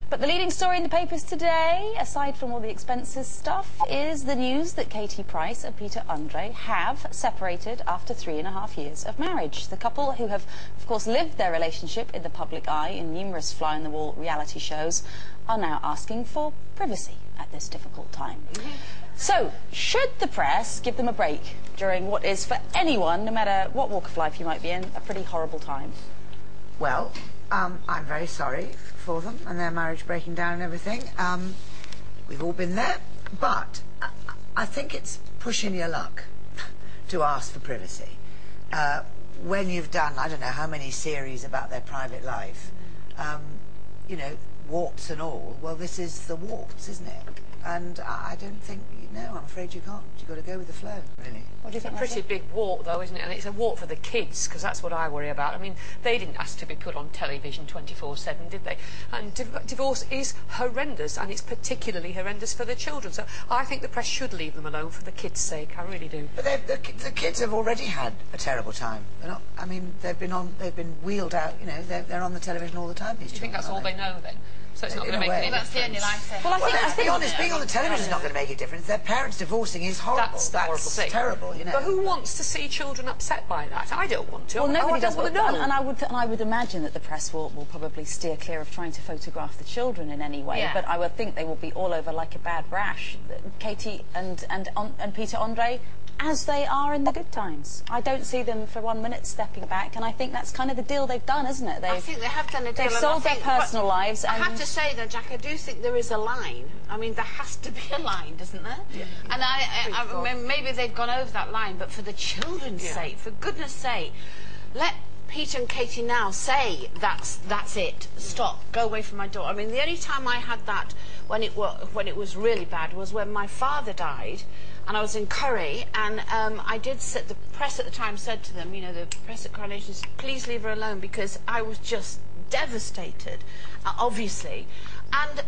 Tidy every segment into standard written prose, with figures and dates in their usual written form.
But the leading story in the papers today, aside from all the expenses stuff, is the news that Katie Price and Peter Andre have separated after 3.5 years of marriage. The couple, who have, of course, lived their relationship in the public eye in numerous fly-on-the-wall reality shows, are now asking for privacy at this difficult time. So, should the press give them a break during what is, for anyone, no matter what walk of life you might be in, a pretty horrible time? Well, I'm very sorry for them and their marriage breaking down and everything. We've all been there, but I think it's pushing your luck to ask for privacy. When you've done, I don't know how many series about their private life, you know, warts and all, well, this is the warts, isn't it? And I don't think, no, I'm afraid you can't. You've got to go with the flow, really. What do you think? It's a pretty big wart, though, isn't it? And it's a wart for the kids, because that's what I worry about. I mean, they didn't ask to be put on television 24/7, did they? And divorce is horrendous, and it's particularly horrendous for the children. So I think the press should leave them alone for the kids' sake. I really do. But the kids have already had a terrible time. They're not, I mean, they've been wheeled out. You know, they're on the television all the time. These Do you think children, that's all they know then? So it's not going to make any difference. That's the only life they have. Well, I think, let's be honest, being on the television is not going to make a difference. Their parents divorcing is horrible. That's the horrible thing. Terrible, you know. But who wants to see children upset by that? I don't want to. Well, nobody does. Want to know. And I would imagine that the press will probably steer clear of trying to photograph the children in any way. Yeah. But I would think they will be all over like a bad rash. Katie and Peter Andre, as they are in the good times. I don't see them for 1 minute stepping back, and I think that's kind of the deal they've done, isn't it? I think they have done a deal. They've sold their personal lives. I have to say, though, Jack, I do think there is a line. I mean, there has to be a line, doesn't there? Yeah. And I mean, maybe they've gone over that line, but for the children's sake, for goodness sake, let Peter and Katie now say that's it. Stop. Go away from my door. I mean, the only time I had that when it was really bad was when my father died, and I was in Curry, and I did sit. The press at the time said to them, you know, the press at Coronation, please leave her alone, because I was just devastated, obviously. And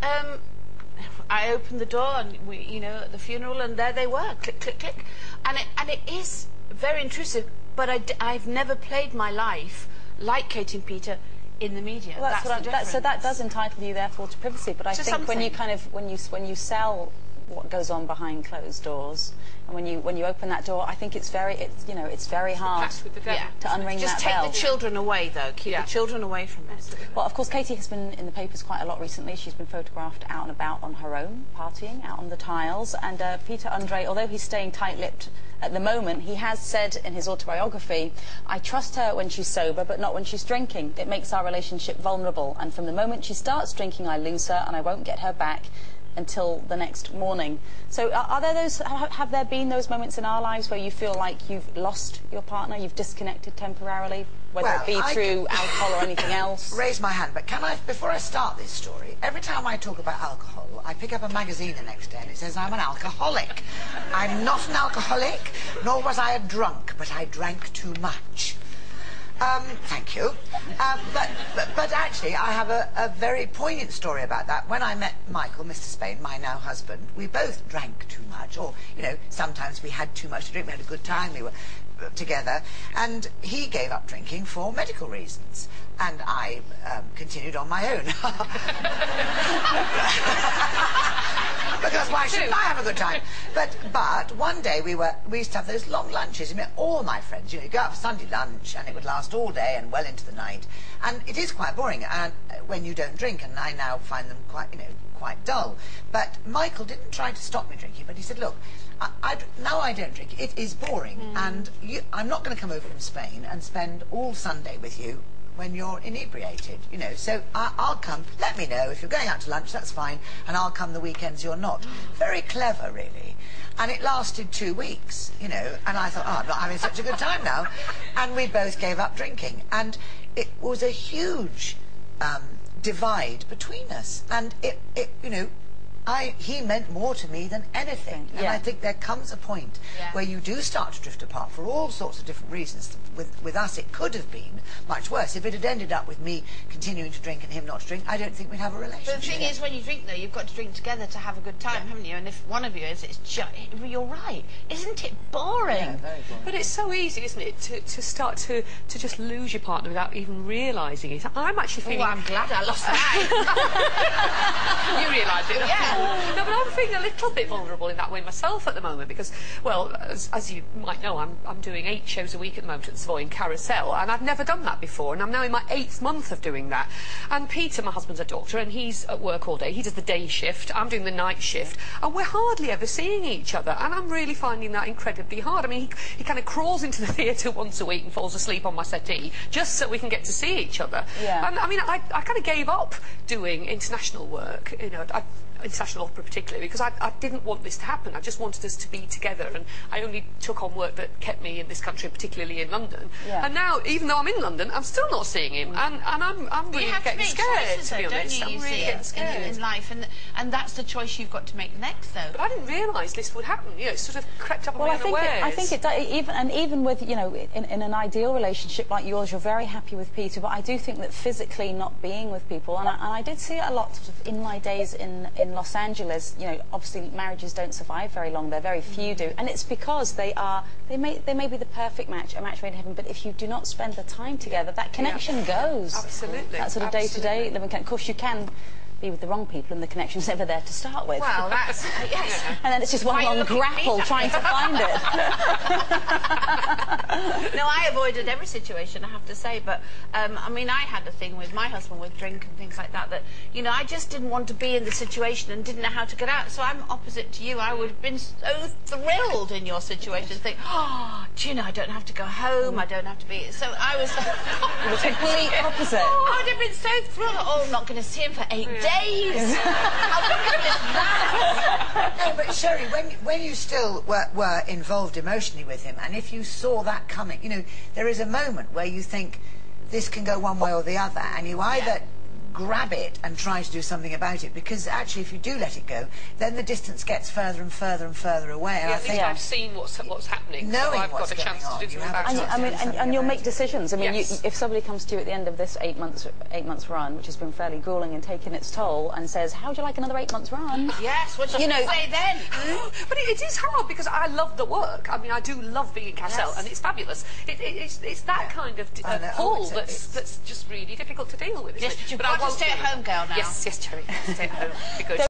I opened the door, and we, you know, at the funeral, and there they were, click, click, click, and it is very intrusive. But I've never played my life like Kate and Peter in the media. Well, so that does entitle you, therefore, to privacy. But I think when you sell what goes on behind closed doors, and when you open that door, I think it's very hard to unring that bell. Just take the children away, though. Keep the children away from it. Well, of course, Katie has been in the papers quite a lot recently. She's been photographed out and about on her own, partying out on the tiles. And Peter Andre, although he's staying tight-lipped at the moment, he has said in his autobiography, "I trust her when she's sober, but not when she's drinking. It makes our relationship vulnerable. And from the moment she starts drinking, I lose her, and I won't get her back until the next morning." So have there been those moments in our lives where you feel like you've lost your partner, you've disconnected temporarily, whether it be through alcohol or anything else? Raise my hand, but can I, before I start this story, every time I talk about alcohol, I pick up a magazine the next day and it says I'm an alcoholic. I'm not an alcoholic, nor was I a drunk, but I drank too much. Thank you. But actually, I have a very poignant story about that. When I met Michael, Mr. Spain, my now husband, we both drank too much, or, you know, sometimes we had too much to drink. We had a good time. We were together, and he gave up drinking for medical reasons, and I continued on my own. Because why shouldn't I have a good time? But one day we used to have those long lunches. I mean, all my friends, you know, you go out for Sunday lunch and it would last all day and well into the night, and it is quite boring when you don't drink, and I now find them quite dull. But Michael didn't try to stop me drinking, but he said, look, now I don't drink. It is boring, and I'm not going to come over from Spain and spend all Sunday with you when you're inebriated, you know, so I'll come. Let me know if you're going out to lunch, that's fine, and I'll come the weekends you're not. Very clever, really. And it lasted 2 weeks, you know, and I thought, oh, I'm not having such a good time now. And we both gave up drinking, and it was a huge divide between us, and it you know, he meant more to me than anything. And I think there comes a point where you do start to drift apart for all sorts of different reasons. With us, it could have been much worse. If it had ended up with me continuing to drink and him not to drink, I don't think we'd have a relationship. But the thing is, when you drink, though, you've got to drink together to have a good time, haven't you? And if one of you is, it's just, you're right. Isn't it boring? Yeah, very boring. But it's so easy, isn't it, to start to just lose your partner without even realising it. I'm actually feeling... Oh, I'm glad I lost that. realise it. Yeah. No, but I'm feeling a little bit vulnerable in that way myself at the moment because, well, as you might know, I'm doing 8 shows a week at the moment at the Savoy in Carousel, and I've never done that before, and I'm now in my 8th month of doing that. And Peter, my husband's a doctor, and he's at work all day. He does the day shift, I'm doing the night shift, and we're hardly ever seeing each other, and I'm really finding that incredibly hard. I mean, he kind of crawls into the theatre once a week and falls asleep on my settee just so we can get to see each other. Yeah. And I mean, I kind of gave up doing international work, you know, international opera particularly, because I didn't want this to happen. I just wanted us to be together, and I only took on work that kept me in this country, particularly in London. Yeah. And now, even though I'm in London, I'm still not seeing him, and I'm really getting scared, to be honest. I'm really getting scared. In life, and that's the choice you've got to make next, though. But I didn't realise this would happen. You know, it sort of crept up on me unawares. I think it does, even with, you know, in an ideal relationship like yours, you're very happy with Peter, but I do think that physically not being with people, and I did see it a lot sort of in my days in Los Angeles. You know, obviously marriages don't survive very long. There very few do, and it's because they may be the perfect match, a match made in heaven. But if you do not spend the time together, that connection goes. Absolutely. That sort of day-to-day living. Of course, you can be with the wrong people, and the connection's never there to start with. Well, that's yes. And then it's just one long grapple trying to find it. No, I avoided every situation, I have to say, but I mean, I had a thing with my husband with drink and things like that, you know, I just didn't want to be in the situation and didn't know how to get out. So I'm opposite to you. I would have been so thrilled in your situation to think, oh, do you know, I don't have to go home, I don't have to be... So I was... The complete opposite. Oh, I'd have been so thrilled. Oh, I'm not going to see him for 8 days. No, but Sherrie, when you still were involved emotionally with him, and if you saw that coming, you know, there is a moment where you think this can go one way or the other, and you either grab it and try to do something about it, because actually if you do let it go, then the distance gets further and further and further away. And Yeah, I think I've seen what's happening, knowing so I've what's got a chance going to do on, something about it. And you'll make decisions. I mean, Yes. if somebody comes to you at the end of this 8 months run, which has been fairly grueling and taken its toll, and says, "How would you like another 8 months run?" Yes, what You know, say then? But it is hard because I love the work. I mean, I do love being in Cassel, Yes. and it's fabulous. It's that kind of pull that's just really difficult to deal with. Yes, Isn't it? but you've But I got to won't stay at give it. home, girl, now. Yes, Cherry. Stay at home. Be good.